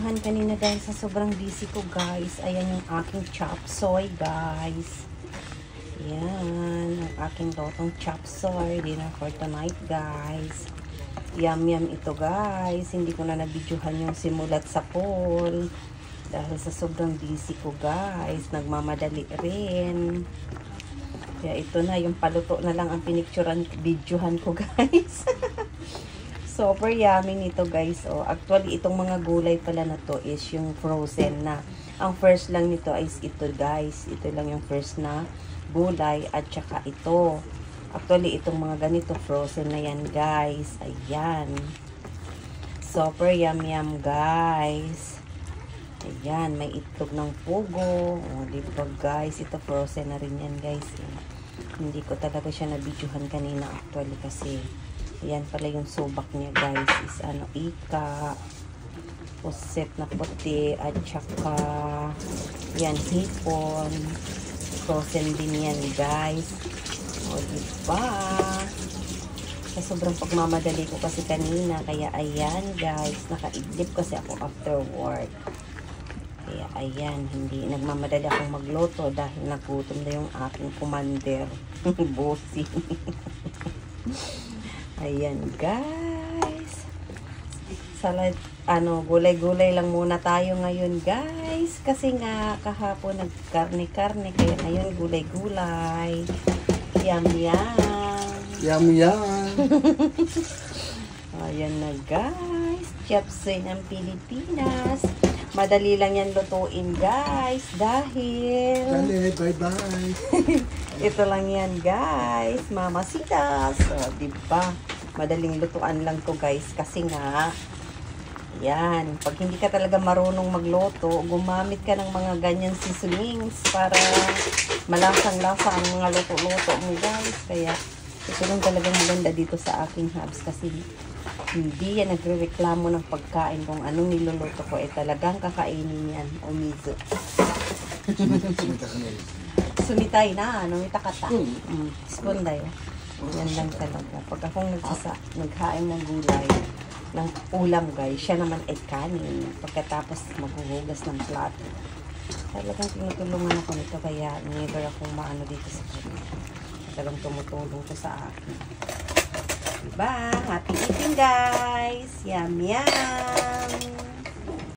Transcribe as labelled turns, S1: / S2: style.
S1: nabidyohan kanina dahil sa sobrang busy ko, guys. Ayan yung aking chop suey, guys. Yan, ang aking lotong chop suey. Dinner for tonight, guys. Yum ito, guys. Hindi ko na nabidyohan yung simulat sa pool. Dahil sa sobrang busy ko, guys. Nagmamadali rin. Kaya ito na, yung paluto na lang ang pinicturan, videohan ko, guys. Super yummy nito, guys. Oh, actually, itong mga gulay pala na to is yung frozen na. Ang first lang nito is ito, guys. Ito lang yung first na gulay at saka ito. Actually, itong mga ganito frozen na yan, guys. Ayan. Super yum, guys. Ayan, may itlog ng pugo. O, diba, guys? Ito frozen na rin yan, guys. Hindi ko talaga siya nabidyohan kanina actually kasi yan pala yung subak niya, guys, is ano, ika, puset na puti, at saka yan, hipon. Frozen din yan, guys. O, diba? Sa sobrang pagmamadali ko kasi kanina, kaya ayan, guys, nakaidlip kasi ako after work. Kaya ayan, hindi nagmamadali akong magluto dahil nagutom na yung aking commander. Bossy. Ayan, guys. Salad, gulay-gulay lang muna tayo ngayon, guys. Kasi nga, kahapon nagkarne-karne. Kaya ngayon, gulay-gulay. Yum. Ayan na, guys. Chopsay ng Pilipinas. Madali lang yan lutuin, guys. Dahil...
S2: Dali, bye-bye.
S1: ito lang yan, guys. Mamasitas. So, diba? Madaling lutuan lang to, guys. Kasi nga, yan. Pag hindi ka talaga marunong magluto, gumamit ka ng mga ganyan seasonings para malasang-lasa ang mga luto-luto mo, guys. Kaya, ito lang talagang maganda dito sa aking hubs kasi hindi yan nagre-reklamo ng pagkain kung anong niluluto ko. Talagang kakainin yan. Umizo. Sumitay na. Numitakata. Spoon tayo. Yan lang talaga. Pag akong naghain ng gulay, ng ulam, guys, siya naman ay kanin. Pagkatapos maghuhugas ng plato. Talagang tinutulungan ako nito kaya never akong maano dito sa kanya. Talagang tumutulong ko sa akin. Diba? Happy eating, guys! Yum!